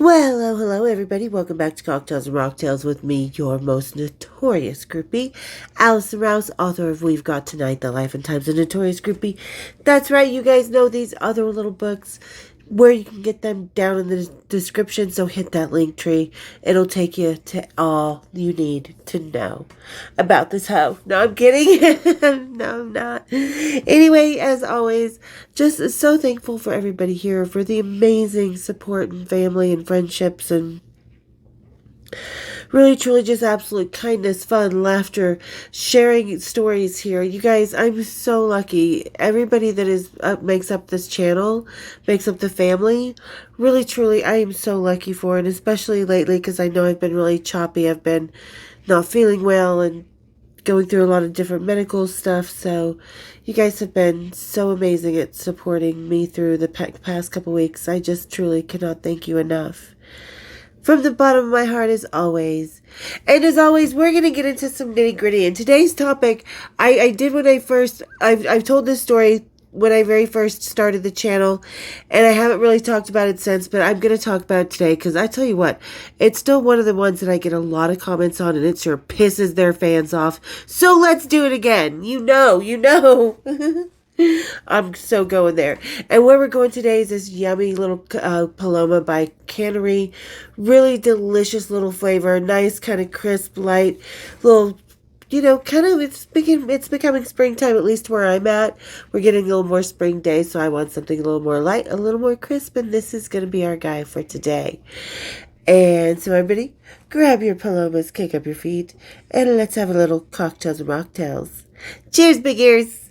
Well, hello, everybody. Welcome back to Cocktails and Rocktails with me, your most notorious groupie, Alison Rouse, author of We've Got Tonight, The Life and Times of Notorious Groupie. That's right, you guys know these other little books where you can get them down in the description, so hit that link tree. It'll take you to all you need to know about this hoe. No, I'm kidding. No, I'm not. Anyway, as always, just so thankful for everybody here, for the amazing support and family and friendships and really, truly just absolute kindness, fun, laughter, sharing stories here. You guys, I'm so lucky. Everybody that is makes up this channel, makes up the family. Really, truly, I am so lucky for it, especially lately because I know I've been really choppy. I've been not feeling well and going through a lot of different medical stuff. So you guys have been so amazing at supporting me through the past couple weeks. I just truly cannot thank you enough. From the bottom of my heart, as always. And as always, we're going to get into some nitty gritty. And today's topic, I did when I've told this story when I very first started the channel. And I haven't really talked about it since, but I'm going to talk about it today. Because I tell you what, it's still one of the ones that I get a lot of comments on. And it sure pisses their fans off. So let's do it again. You know. I'm so going there. And where we're going today is this yummy little Paloma by Cannery. Really delicious little flavor. Nice, kind of crisp, light, little, kind of, it's becoming springtime, at least where I'm at. We're getting a little more spring days, so I want something a little more light, a little more crisp, and this is going to be our guy for today. And so everybody, grab your Palomas, kick up your feet, and let's have a little cocktails and mocktails. Cheers, big ears!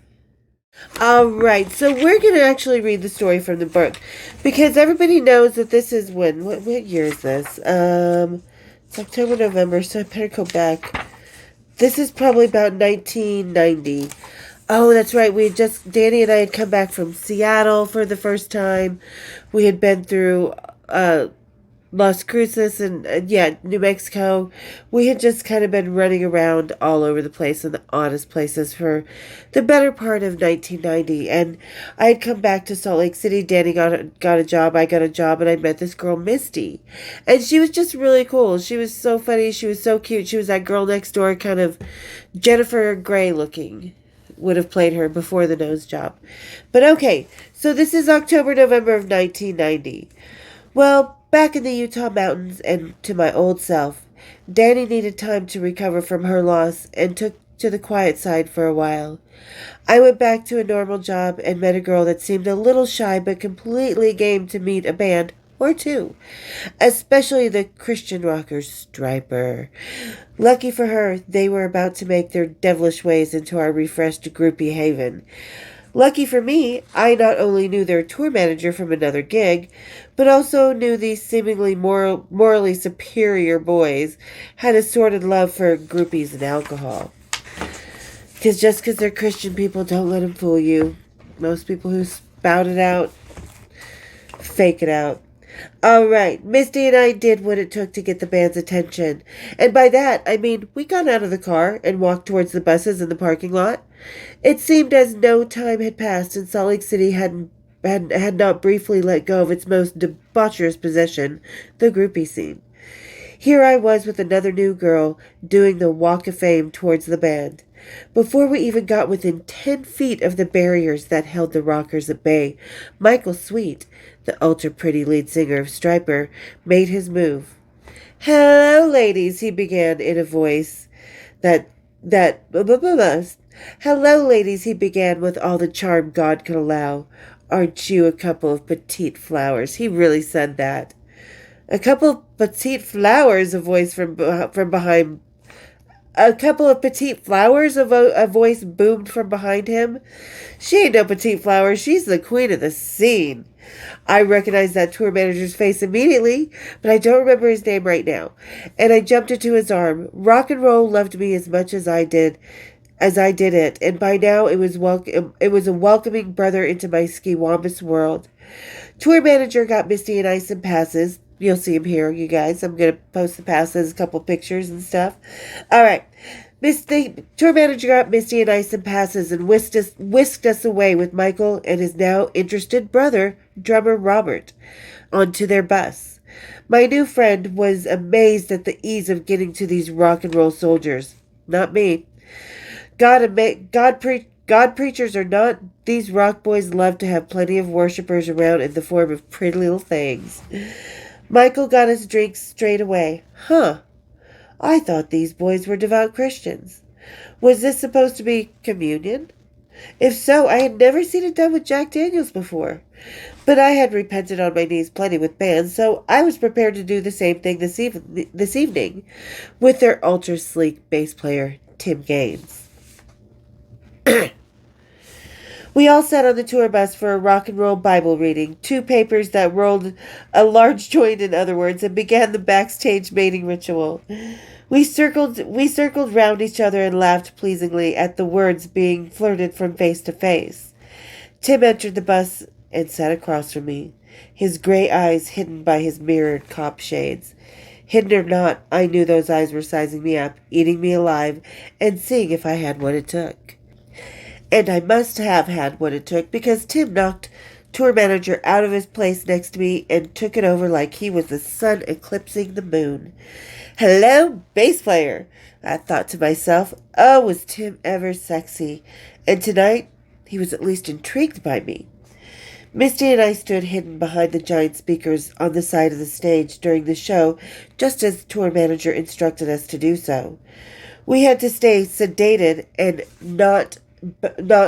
Alright, so we're going to actually read the story from the book, because everybody knows that this is what year is this? It's October, November, so I better go back. This is probably about 1990. Oh, that's right, Danny and I had come back from Seattle for the first time. We had been through, Las Cruces and, New Mexico. We had just kind of been running around all over the place in the oddest places for the better part of 1990. And I had come back to Salt Lake City. Danny got a job. I got a job, and I met this girl, Misty. And she was just really cool. She was so funny. She was so cute. She was that girl next door, kind of Jennifer Grey looking. Would have played her before the nose job. But okay, so this is October, November of 1990. Well, back in the Utah mountains and to my old self, Danny needed time to recover from her loss and took to the quiet side for a while. I went back to a normal job and met a girl that seemed a little shy but completely game to meet a band or two, especially the Christian rockers Stryper. Lucky for her, they were about to make their devilish ways into our refreshed groupie haven. Lucky for me, I not only knew their tour manager from another gig, but also knew these seemingly morally superior boys had a sordid love for groupies and alcohol. Because just because they're Christian people, don't let them fool you. Most people who spout it out, fake it out. All right, Misty and I did what it took to get the band's attention. And by that, I mean we got out of the car and walked towards the buses in the parking lot. It seemed as no time had passed and Salt Lake City had not briefly let go of its most debaucherous possession, the groupie scene. Here I was with another new girl doing the walk of fame towards the band. Before we even got within 10 feet of the barriers that held the rockers at bay, Michael Sweet, the ultra-pretty lead singer of Stryper, made his move. "Hello, ladies," he began in a voice Hello, ladies, he began with all the charm God could allow. "Aren't you a couple of petite flowers?" He really said that. "A couple of petite flowers," a voice from behind. "A couple of petite flowers," a voice boomed from behind him. "She ain't no petite flower. She's the queen of the scene." I recognized that tour manager's face immediately, but I don't remember his name right now. And I jumped into his arm. Rock and roll loved me as much as I did it, and by now it was a welcoming brother into my skiwampus world. Tour manager got Misty and I some passes. You'll see him here, you guys. I'm going to post the passes, a couple pictures and stuff. All right. Tour manager got Misty and I some passes and whisked us away with Michael and his now interested brother, drummer Robert, onto their bus. My new friend was amazed at the ease of getting to these rock and roll soldiers. Not me. God preachers or not, these rock boys love to have plenty of worshippers around in the form of pretty little things. Michael got us drinks straight away. Huh. I thought these boys were devout Christians. Was this supposed to be communion? If so, I had never seen it done with Jack Daniels before. But I had repented on my knees plenty with bands, so I was prepared to do the same thing this evening with their ultra sleek bass player, Tim Gaines. We all sat on the tour bus for a rock and roll Bible reading, two papers that rolled a large joint, in other words, and began the backstage mating ritual. We circled round each other and laughed pleasingly at the words being flirted from face to face. Tim entered the bus and sat across from me, his gray eyes hidden by his mirrored cop shades. Hidden or not, I knew those eyes were sizing me up, eating me alive, and seeing if I had what it took. And I must have had what it took, because Tim knocked tour manager out of his place next to me and took it over like he was the sun eclipsing the moon. Hello, bass player, I thought to myself. Oh, was Tim ever sexy. And tonight, he was at least intrigued by me. Misty and I stood hidden behind the giant speakers on the side of the stage during the show, just as the tour manager instructed us to do so. We had to stay sedated and not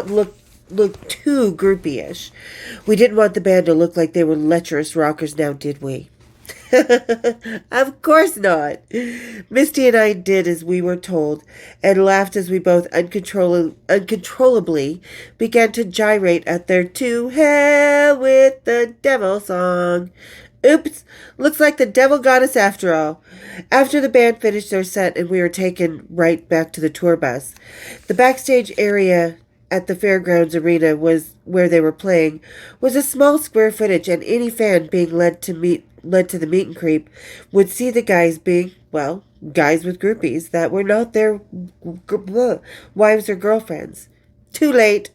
look too groupie-ish. We didn't want the band to look like they were lecherous rockers now, did we? Of course not. Misty and I did as we were told, and laughed as we both uncontrollably began to gyrate at their "To Hell with the Devil" song. Oops, looks like the devil got us after all. After the band finished their set and we were taken right back to the tour bus, the backstage area at the fairgrounds arena was where they were playing was a small square footage, and any fan being led to the meet and creep would see the guys being, well, guys with groupies that were not their wives or girlfriends. Too late.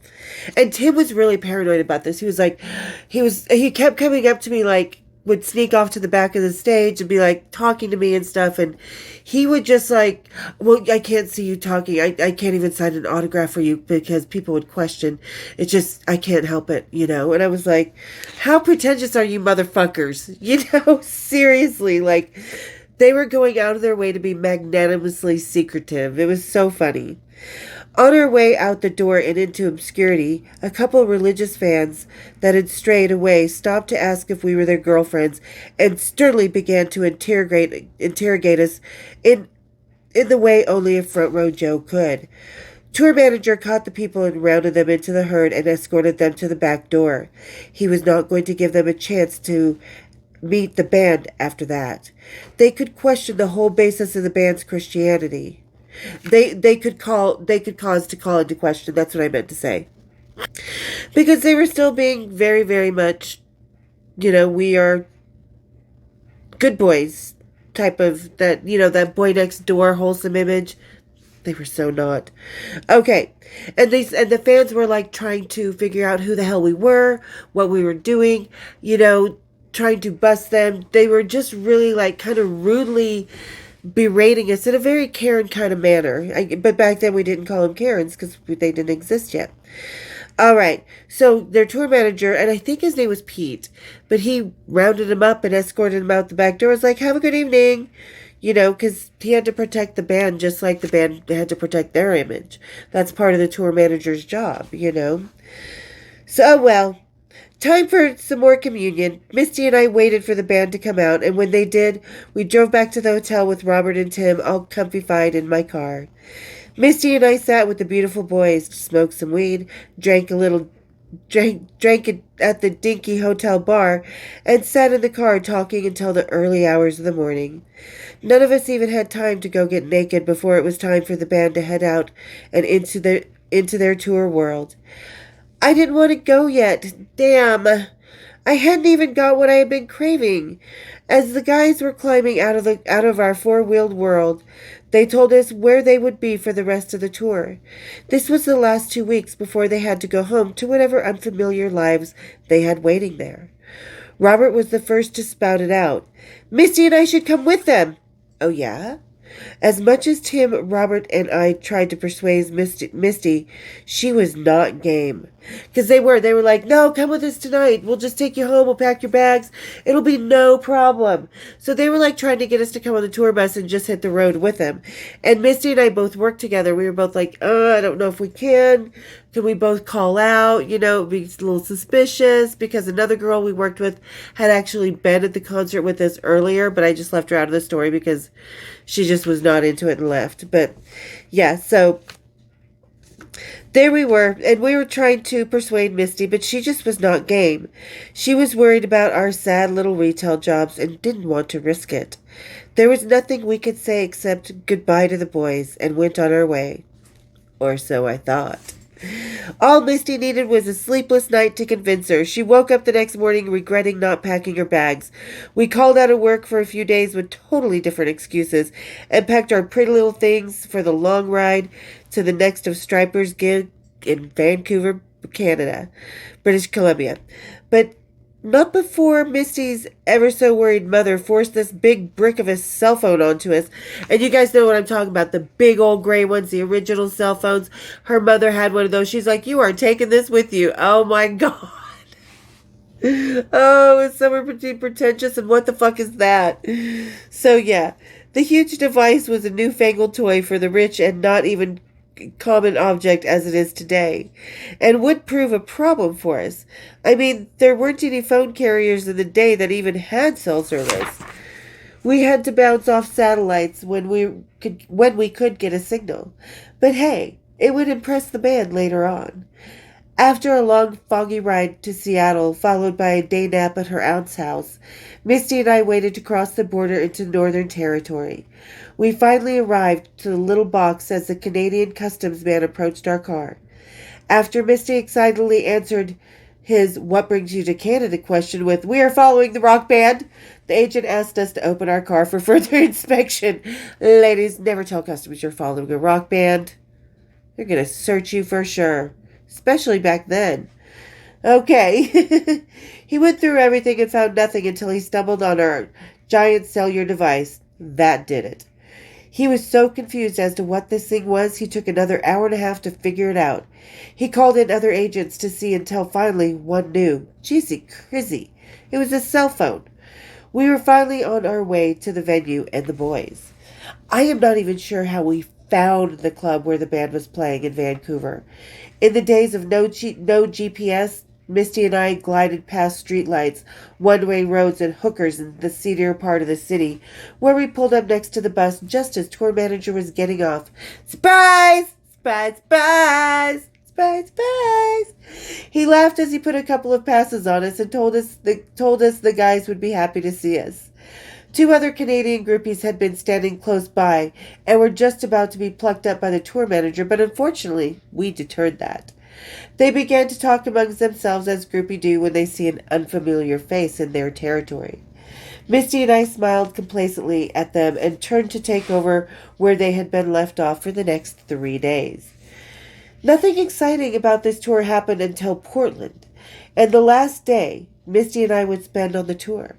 And Tim was really paranoid about this. He kept coming up to me, like, would sneak off to the back of the stage and be like talking to me and stuff, and he would just like, well, I can't see you talking, I can't even sign an autograph for you because people would question. It's just, I can't help it, and I was like, how pretentious are you motherfuckers? Seriously, like, they were going out of their way to be magnanimously secretive. It was so funny. On our way out the door and into obscurity, a couple of religious fans that had strayed away stopped to ask if we were their girlfriends and sternly began to interrogate us in the way only a front row Joe could. Tour manager caught the people and rounded them into the herd and escorted them to the back door. He was not going to give them a chance to meet the band after that. They could question the whole basis of the band's Christianity. They could cause to call into question. That's what I meant to say. Because they were still being very, very much, we are good boys type of that boy next door wholesome image. They were so not. Okay. And the fans were like trying to figure out who the hell we were, what we were doing, trying to bust them. They were just really like kind of rudely berating us in a very Karen kind of manner. But back then we didn't call them Karens because they didn't exist yet. All right, so their tour manager, and I think his name was Pete, but he rounded him up and escorted him out the back door. Was like, have a good evening, because he had to protect the band just like the band had to protect their image. That's part of the tour manager's job, So, well, time for some more communion. Misty and I waited for the band to come out, and when they did, we drove back to the hotel with Robert and Tim all comfy-fied in my car. Misty and I sat with the beautiful boys, smoked some weed, drank it at the dinky hotel bar, and sat in the car talking until the early hours of the morning. None of us even had time to go get naked before it was time for the band to head out and into their tour world. I didn't want to go yet. Damn. I hadn't even got what I had been craving. As the guys were climbing out of our four-wheeled world, they told us where they would be for the rest of the tour. This was the last 2 weeks before they had to go home to whatever unfamiliar lives they had waiting there. Robert was the first to spout it out. Misty and I should come with them. Oh, yeah? As much as Tim, Robert, and I tried to persuade Misty, she was not game. Because they were like, no, come with us tonight. We'll just take you home. We'll pack your bags. It'll be no problem. So they were like trying to get us to come on the tour bus and just hit the road with them. And Misty and I both worked together. We were both like, I don't know if we can. Can we both call out? You know, it'd be a little suspicious because another girl we worked with had actually been at the concert with us earlier, but I just left her out of the story because she just was not into it and left. But yeah, so there we were, and we were trying to persuade Misty, but she just was not game. She was worried about our sad little retail jobs and didn't want to risk it. There was nothing we could say except goodbye to the boys and went on our way. Or so I thought. All Misty needed was a sleepless night to convince her. She woke up the next morning regretting not packing her bags. We called out of work for a few days with totally different excuses and packed our pretty little things for the long ride to the next of Stryper's gig in Vancouver, Canada, British Columbia. But not before Misty's ever so worried mother forced this big brick of a cell phone onto us. And you guys know what I'm talking about. The big old gray ones, the original cell phones. Her mother had one of those. She's like, you are taking this with you. Oh my God. Oh, it's so pretentious. And what the fuck is that? So yeah, the huge device was a newfangled toy for the rich and not even common object as it is today, and would prove a problem for us. I mean, there weren't any phone carriers in the day that even had cell service. We had to bounce off satellites when we could get a signal. But hey, it would impress the band later on. After a long, foggy ride to Seattle, followed by a day nap at her aunt's house, Misty and I waited to cross the border into Northern Territory. We finally arrived to the little box as the Canadian customs man approached our car. After Misty excitedly answered his "What brings you to Canada?" question with, "We are following the rock band," the agent asked us to open our car for further inspection. Ladies, never tell customers you're following a rock band. They're going to search you for sure. Especially back then. Okay. He went through everything and found nothing until he stumbled on our giant cellular device. That did it. He was so confused as to what this thing was, he took another hour and a half to figure it out. He called in other agents to see until finally one knew. Jeezy crizzy. It was a cell phone. We were finally on our way to the venue and the boys. I am not even sure how we found the club where the band was playing in Vancouver. In the days of no GPS, Misty and I glided past streetlights, one-way roads, and hookers in the seedier part of the city, where we pulled up next to the bus just as tour manager was getting off. Surprise! Surprise! Surprise! Surprise! Surprise! He laughed as he put a couple of passes on us and told us the guys would be happy to see us. 2 other Canadian groupies had been standing close by and were just about to be plucked up by the tour manager, but unfortunately, we deterred that. They began to talk amongst themselves as groupies do when they see an unfamiliar face in their territory. Misty and I smiled complacently at them and turned to take over where they had been left off for the next 3 days. Nothing exciting about this tour happened until Portland, and the last day Misty and I would spend on the tour.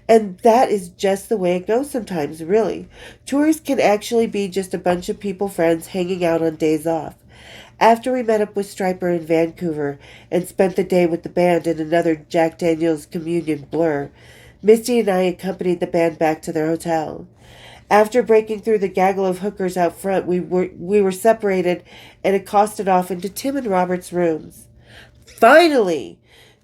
And that is just the way it goes sometimes, really. Tours can actually be just a bunch of people friends hanging out on days off. After we met up with Stryper in Vancouver and spent the day with the band in another Jack Daniels communion blur, Misty and I accompanied the band back to their hotel. After breaking through the gaggle of hookers out front, we were separated and accosted off into Tim and Robert's rooms. Finally!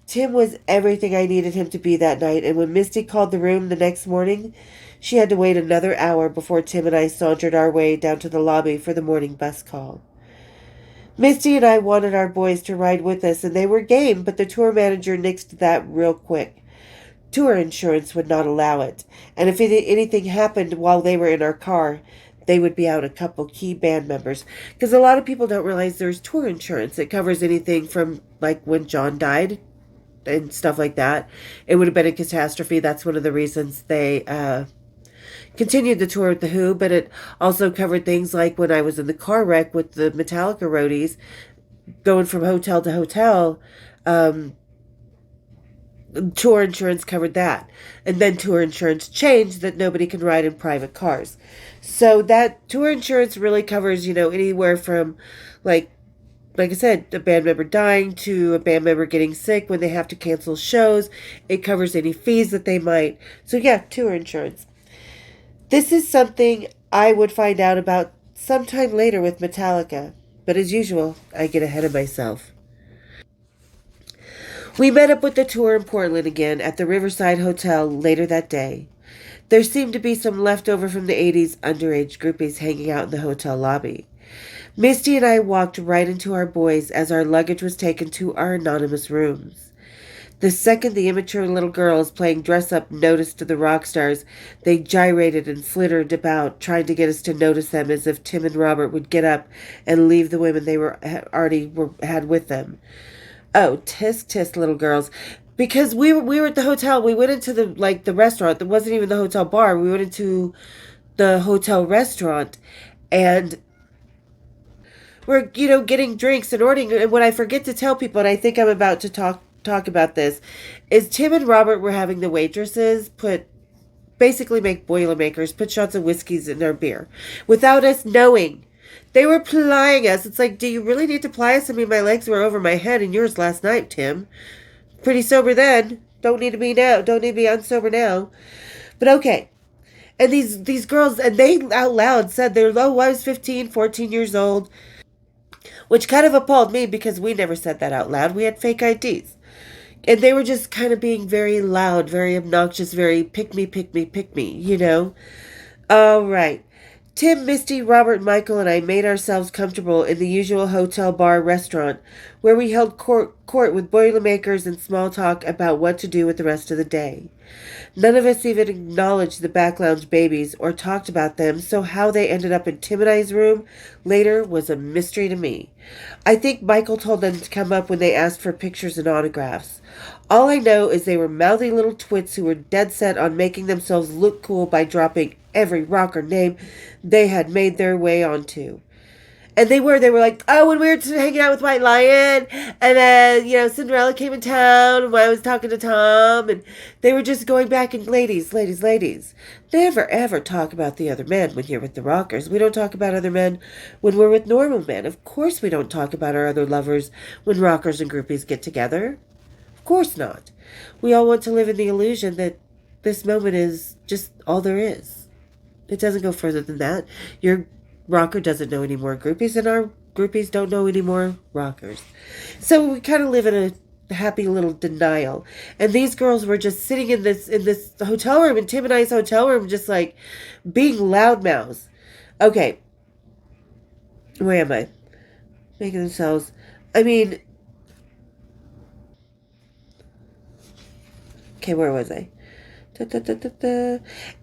Tim was everything I needed him to be that night, and when Misty called the room the next morning, she had to wait another hour before Tim and I sauntered our way down to the lobby for the morning bus call. Misty and I wanted our boys to ride with us, and they were game, but the tour manager nixed that real quick. Tour insurance would not allow it, and if anything happened while they were in our car, they would be out a couple key band members. Because a lot of people don't realize there's tour insurance. It covers anything from, like, when John died and stuff like that. It would have been a catastrophe. That's one of the reasons they continued the tour with The Who, but it also covered things like when I was in the car wreck with the Metallica roadies, going from hotel to hotel. Tour insurance covered that. And then tour insurance changed that nobody can ride in private cars. So that tour insurance really covers, anywhere from like like I said, a band member dying to a band member getting sick when they have to cancel shows. It covers any fees that they might. So yeah, tour insurance. This is something I would find out about sometime later with Metallica. But as usual, I get ahead of myself. We met up with the tour in Portland again at the Riverside Hotel later that day. There seemed to be some leftover from the 80s underage groupies hanging out in the hotel lobby. Misty and I walked right into our boys as our luggage was taken to our anonymous rooms. The second the immature little girls playing dress up noticed the rock stars, they gyrated and flittered about, trying to get us to notice them as if Tim and Robert would get up and leave the women they had with them. Oh, tisk tisk, little girls. Because we were at the hotel. We went into the restaurant. That wasn't even the hotel bar. We went into the hotel restaurant, and we're getting drinks and ordering. And what I forget to tell people, and I think I'm about to talk about this, is Tim and Robert were having the waitresses basically make Boilermakers, put shots of whiskeys in their beer, without us knowing. They were plying us. It's like, do you really need to ply us? I mean, my legs were over my head and yours last night, Tim. Pretty sober then. Don't need to be now. Don't need to be unsober now. But okay. And these girls, and they out loud said they're low. I was 15, 14 years old, which kind of appalled me because we never said that out loud. We had fake IDs. And they were just kind of being very loud, very obnoxious, very pick me, pick me, pick me. All right. Tim, Misty, Robert, Michael, and I made ourselves comfortable in the usual hotel bar restaurant, where we held court with Boilermakers and small talk about what to do with the rest of the day. None of us even acknowledged the back lounge babies or talked about them, so how they ended up in Tim and I's room later was a mystery to me. I think Michael told them to come up when they asked for pictures and autographs. All I know is they were mouthy little twits who were dead set on making themselves look cool by dropping every rocker name they had made their way onto. And they were like, oh, when we were hanging out with White Lion, and then, Cinderella came in town, when I was talking to Tom, and they were just going back and, ladies. Never, ever talk about the other men when you're with the rockers. We don't talk about other men when we're with normal men. Of course we don't talk about our other lovers when rockers and groupies get together. Of course not. We all want to live in the illusion that this moment is just all there is. It doesn't go further than that. Your rocker doesn't know any more groupies, and our groupies don't know any more rockers. So we kind of live in a happy little denial. And these girls were just sitting in this hotel room, in Tim and I's hotel room, just like being loudmouths. Okay. Where am I? Making themselves. I mean. Okay, where was I? Da, da, da, da, da.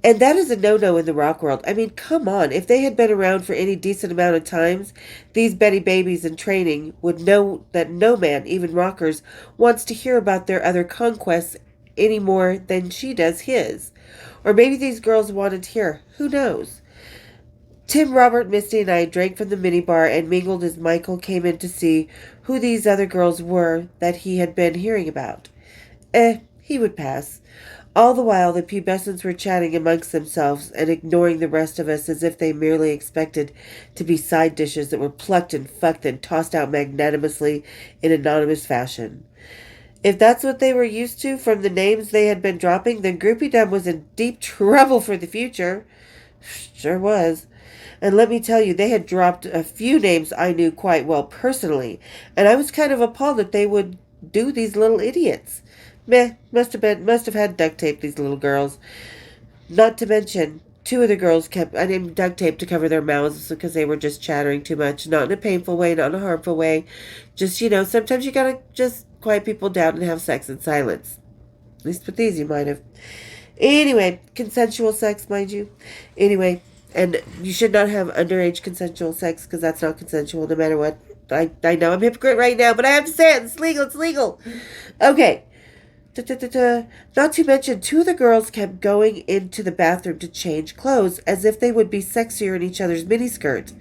And that is a no-no in the rock world. I mean, come on. If they had been around for any decent amount of times, these Betty Babies in training would know that no man, even rockers, wants to hear about their other conquests any more than she does his. Or maybe these girls wanted to hear. Who knows? Tim, Robert, Misty, and I drank from the minibar and mingled as Michael came in to see who these other girls were that he had been hearing about. He would pass. All the while, the pubescents were chatting amongst themselves and ignoring the rest of us as if they merely expected to be side dishes that were plucked and fucked and tossed out magnanimously in anonymous fashion. If that's what they were used to from the names they had been dropping, then Groupiedom was in deep trouble for the future. Sure was. And let me tell you, they had dropped a few names I knew quite well personally, and I was kind of appalled that they would do these little idiots. Must have had duct tape, these little girls. Not to mention, two of the girls I named duct tape to cover their mouths because they were just chattering too much. Not in a painful way, not in a harmful way. Just, sometimes you gotta just quiet people down and have sex in silence. At least with these you might have. Anyway, consensual sex, mind you. Anyway, and you should not have underage consensual sex because that's not consensual no matter what. I know I'm a hypocrite right now, but I have to say it. It's legal. Okay. Not to mention, two of the girls kept going into the bathroom to change clothes as if they would be sexier in each other's miniskirts.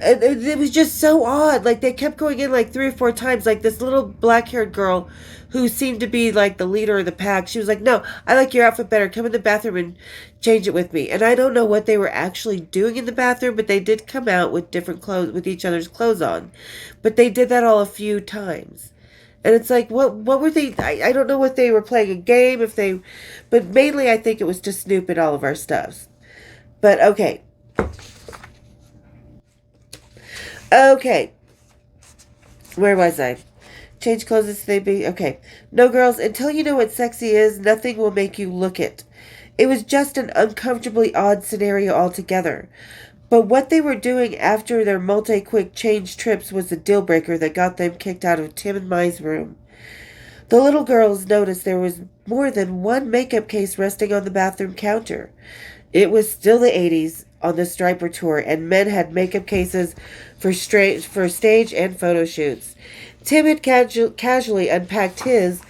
And it was just so odd. Like, they kept going in like 3 or 4 times. Like, this little black haired girl who seemed to be like the leader of the pack, she was like, "No, I like your outfit better. Come in the bathroom and change it with me." And I don't know what they were actually doing in the bathroom, but they did come out with different clothes, with each other's clothes on. But they did that all a few times. And it's like, what were they? I don't know if they were playing a game, if they, but mainly I think it was to snoop at all of our stuffs. But okay. Okay. Where was I? Change clothes as they be. Okay. No, girls, until you know what sexy is, nothing will make you look it. It was just an uncomfortably odd scenario altogether. But what they were doing after their multi-quick change trips was the deal breaker that got them kicked out of Tim and Mai's room. The little girls noticed there was more than one makeup case resting on the bathroom counter. It was still the 80s on the Stryper tour, and men had makeup cases for stage and photo shoots. Tim had casually unpacked his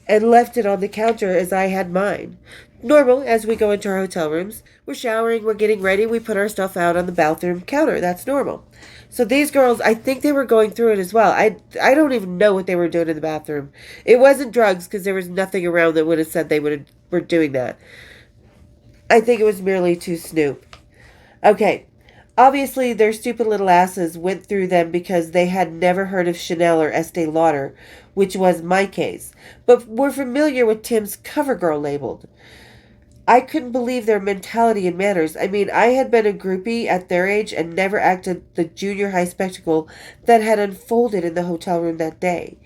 and left it on the counter as I had mine. Normal as we go into our hotel rooms. We're showering, we're getting ready, we put our stuff out on the bathroom counter. That's normal. So these girls, I think they were going through it as well. I don't even know what they were doing in the bathroom. It wasn't drugs because there was nothing around that would have said were doing that. I think it was merely to snoop. Okay. Obviously, their stupid little asses went through them because they had never heard of Chanel or Estee Lauder, which was my case, but were familiar with Tim's CoverGirl labeled. I couldn't believe their mentality and manners. I mean, I had been a groupie at their age and never acted the junior high spectacle that had unfolded in the hotel room that day.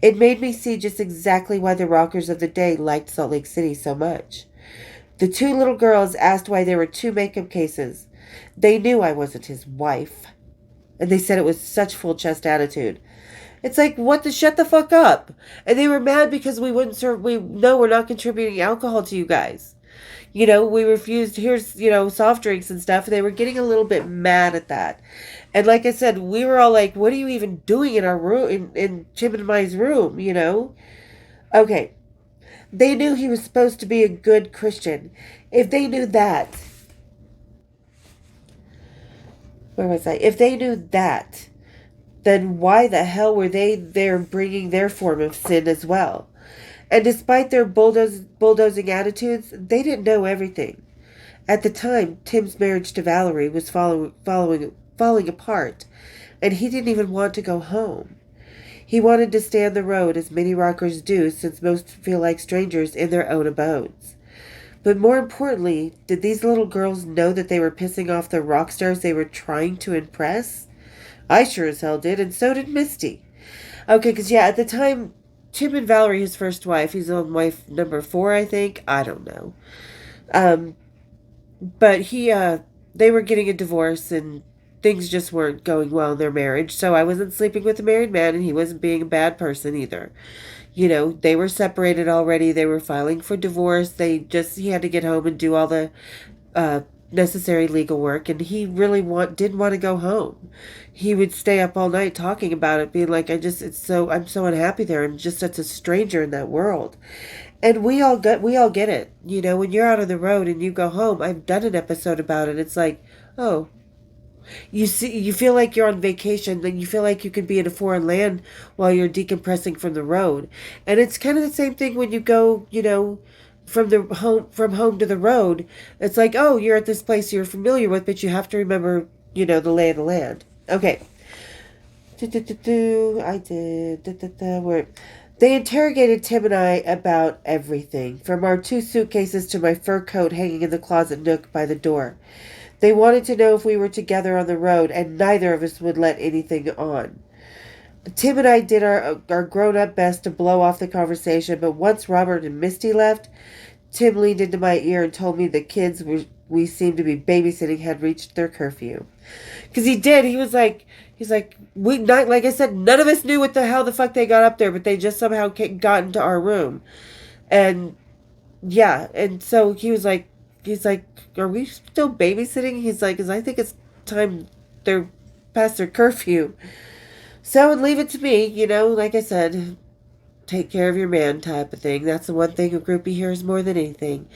It made me see just exactly why the rockers of the day liked Salt Lake City so much. The two little girls asked why there were two makeup cases. They knew I wasn't his wife. And they said it with such full chest attitude. It's like, what the shut the fuck up? And they were mad because we wouldn't serve, we know we're not contributing alcohol to you guys. We refused, here's, soft drinks and stuff. And they were getting a little bit mad at that. And like I said, we were all like, what are you even doing in our room, in Chip and Mai's room? Okay. They knew he was supposed to be a good Christian. If they knew that, where was I? If they knew that, then why the hell were they there bringing their form of sin as well? And despite their bulldozing attitudes, they didn't know everything. At the time, Tim's marriage to Valerie was falling apart, and he didn't even want to go home. He wanted to stay on the road as many rockers do, since most feel like strangers in their own abodes. But more importantly, did these little girls know that they were pissing off the rock stars they were trying to impress? I sure as hell did, and so did Misty. Okay, because at the time, Tim and Valerie, his first wife, he's on wife number 4, I think. I don't know. But they were getting a divorce, and things just weren't going well in their marriage. So I wasn't sleeping with a married man, and he wasn't being a bad person either. They were separated already. They were filing for divorce. He had to get home and do all the necessary legal work, and he really didn't want to go home. He would stay up all night talking about it, being like, I'm so unhappy there. I'm just such a stranger in that world. And we all get it. When you're out on the road and you go home, I've done an episode about it. It's like, oh, you feel like you're on vacation, then you feel like you could be in a foreign land while you're decompressing from the road. And it's kind of the same thing when you go, from home to the road. It's like, oh, you're at this place you're familiar with, but you have to remember, the lay of the land. Okay. I did. Where they interrogated Tim and I about everything, from our 2 suitcases to my fur coat hanging in the closet nook by the door. They wanted to know if we were together on the road, and neither of us would let anything on. Tim and I did our grown-up best to blow off the conversation, but once Robert and Misty left, Tim leaned into my ear and told me the kids we seemed to be babysitting had reached their curfew. Because he did. He's like, like I said, none of us knew how the fuck they got up there, but they just somehow got into our room. And, yeah, and so he's like, are we still babysitting? He's like, because I think it's time they're past their curfew. So, and leave it to me, like I said, take care of your man type of thing. That's the one thing a groupie hears more than anything.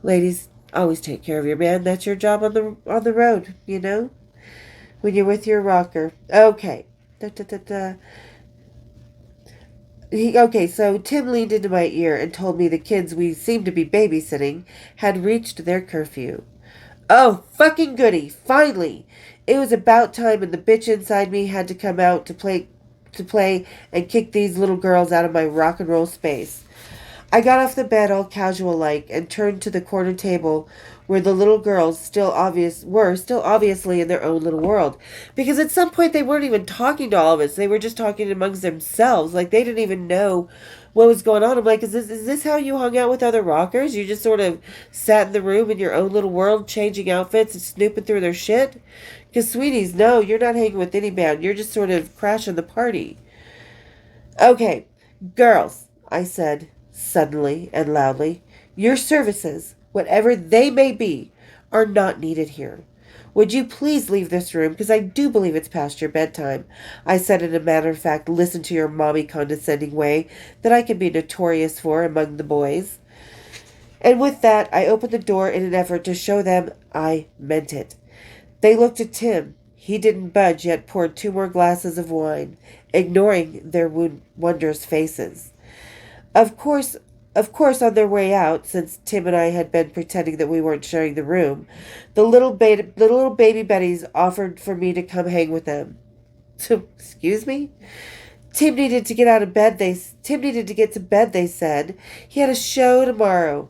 Ladies, always take care of your man. That's your job on the road, When you're with your rocker. Okay. Da, da, da, da. Okay, so Tim leaned into my ear and told me the kids we seemed to be babysitting had reached their curfew. Oh, fucking goody! Finally! It was about time, and the bitch inside me had to come out to play and kick these little girls out of my rock and roll space. I got off the bed all casual like and turned to the corner table where the little girls still obviously in their own little world. Because at some point they weren't even talking to all of us. They were just talking amongst themselves. Like they didn't even know what was going on. I'm like, is this how you hung out with other rockers? You just sort of sat in the room in your own little world, changing outfits and snooping through their shit? Because sweeties, no, you're not hanging with any man. You're just sort of crashing the party. Okay, girls, I said suddenly and loudly, your services, whatever they may be, are not needed here. Would you please leave this room, because I do believe it's past your bedtime, I said in a matter-of-fact, listen-to-your-mommy condescending way that I can be notorious for among the boys. And with that, I opened the door in an effort to show them I meant it. They looked at Tim. He didn't budge, yet poured 2 more glasses of wine, ignoring their wondrous faces. Of course, on their way out, since Tim and I had been pretending that we weren't sharing the room, the little baby Betties offered for me to come hang with them. So, excuse me? Tim needed to get to bed, they said. He had a show tomorrow.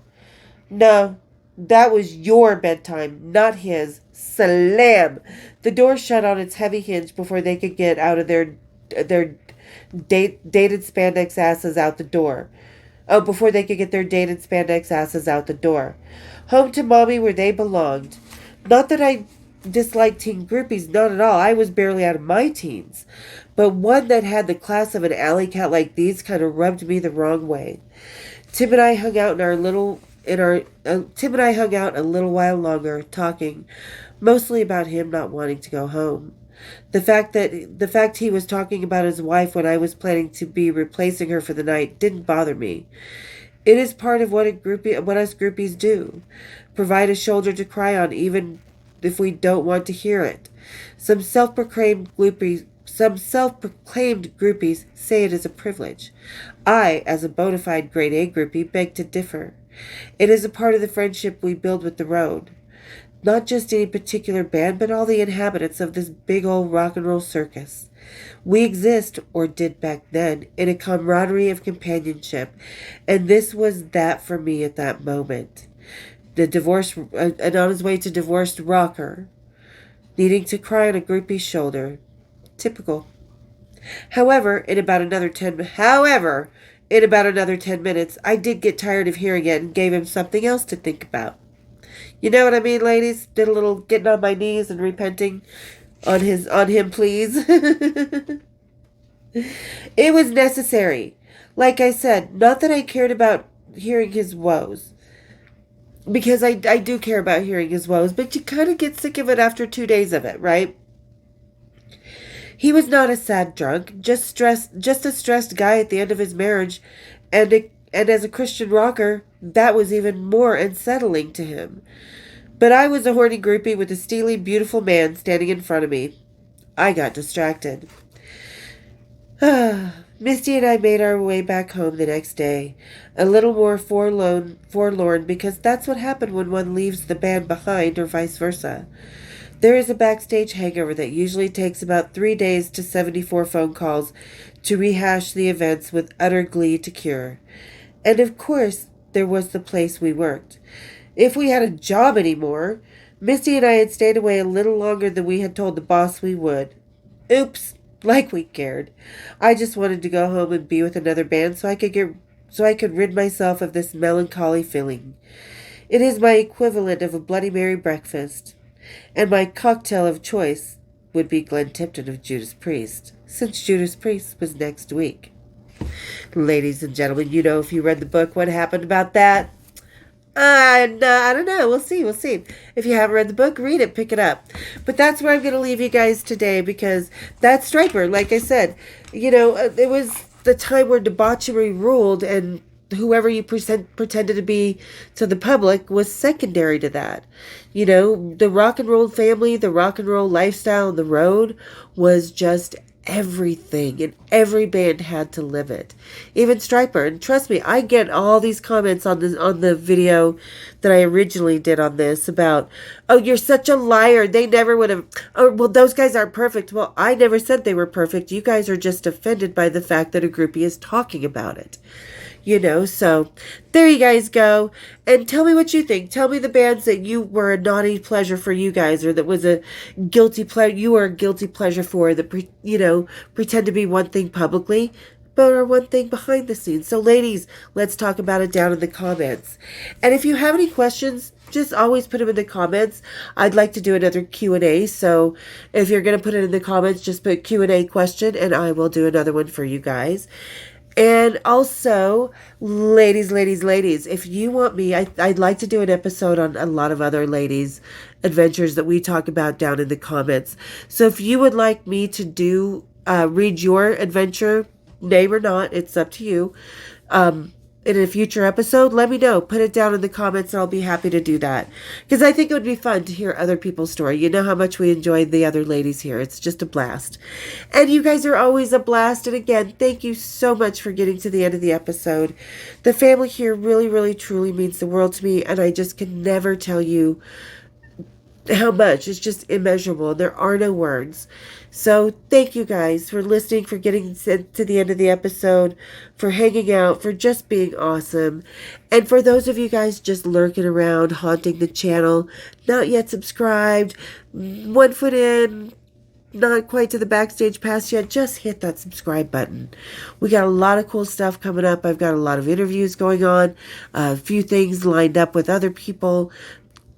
No, that was your bedtime, not his. Slam! The door shut on its heavy hinge before they could get out of their dated spandex asses out the door. Oh, before they could get their dated spandex asses out the door. Home to mommy where they belonged. Not that I disliked teen groupies, not at all. I was barely out of my teens. But one that had the class of an alley cat like these kind of rubbed me the wrong way. Tim and I hung out a little while longer, talking, mostly about him not wanting to go home. The fact he was talking about his wife when I was planning to be replacing her for the night didn't bother me. It is part of what us groupies do. Provide a shoulder to cry on even if we don't want to hear it. Some self-proclaimed groupies say it is a privilege. I, as a bona fide grade A groupie, beg to differ. It is a part of the friendship we build with the road. Not just any particular band, but all the inhabitants of this big old rock and roll circus. We exist, or did back then, in a camaraderie of companionship, and this was that for me at that moment. And on his way to divorced rocker, needing to cry on a groupie's shoulder. Typical. However, in about another 10 minutes, I did get tired of hearing it and gave him something else to think about. You know what I mean, ladies? Did a little getting on my knees and repenting on him, please. It was necessary. Like I said, not that I cared about hearing his woes. Because I do care about hearing his woes, but you kind of get sick of it after 2 days of it, right? He was not a sad drunk, just a stressed guy at the end of his marriage, and as a Christian rocker, that was even more unsettling to him. But I was a horny groupie with a steely, beautiful man standing in front of me. I got distracted. Misty and I made our way back home the next day, a little more forlorn because that's what happened when one leaves the band behind or vice versa. There is a backstage hangover that usually takes about 3 days to 74 phone calls to rehash the events with utter glee to cure. And of course, there was the place we worked. If we had a job anymore, Misty and I had stayed away a little longer than we had told the boss we would. Oops, like we cared. I just wanted to go home and be with another band so I could rid myself of this melancholy feeling. It is my equivalent of a Bloody Mary breakfast. And my cocktail of choice would be Glenn Tipton of Judas Priest, since Judas Priest was next week. Ladies and gentlemen, you know if you read the book what happened about that. I don't know. We'll see. If you haven't read the book, read it, pick it up. But that's where I'm going to leave you guys today because that's Stryper. Like I said, it was the time where debauchery ruled and whoever you pretended to be to the public was secondary to that. You know, the rock and roll family, the rock and roll lifestyle on the road was just everything, and every band had to live it. Even Stryper. And trust me, I get all these comments on the video that I originally did on this about, oh, you're such a liar. They never would have. Oh, well, those guys aren't perfect. Well, I never said they were perfect. You guys are just offended by the fact that a groupie is talking about it. You know, so there you guys go. And tell me what you think. Tell me the bands that you were a naughty pleasure for you guys, or that was a guilty pleasure. You were a guilty pleasure for that, pretend to be one thing publicly, but are one thing behind the scenes. So ladies, let's talk about it down in the comments. And if you have any questions, just always put them in the comments. I'd like to do another Q&A. So if you're going to put it in the comments, just put Q&A question and I will do another one for you guys. And also, ladies, if you want me, I'd like to do an episode on a lot of other ladies' adventures that we talk about down in the comments. So if you would like me to read your adventure, name or not, it's up to you, in a future episode, let me know. Put it down in the comments and I'll be happy to do that. Because I think it would be fun to hear other people's story. You know how much we enjoy the other ladies here. It's just a blast. And you guys are always a blast. And again, thank you so much for getting to the end of the episode. The family here really, truly means the world to me. And I just can never tell you how much. It's just immeasurable. There are no words. So thank you guys for listening, for getting to the end of the episode, for hanging out, for just being awesome. And for those of you guys just lurking around, haunting the channel, not yet subscribed, 1 foot in, not quite to the Backstage pass yet, just hit that subscribe button. We got a lot of cool stuff coming up. I've got a lot of interviews going on, a few things lined up with other people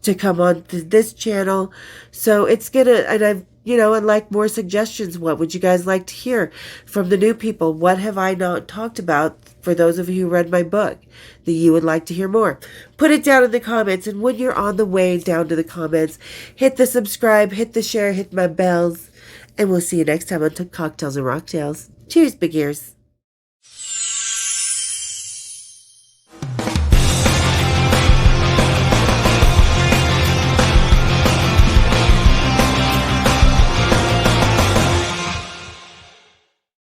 to come on to this channel. So it's gonna, and I've, and like more suggestions. What would you guys like to hear from the new people? What have I not talked about for those of you who read my book that you would like to hear more? Put it down in the comments. And when you're on the way down to the comments, hit the subscribe, hit the share, hit my bells. And we'll see you next time on Cocktails and Rocktails. Cheers, big ears.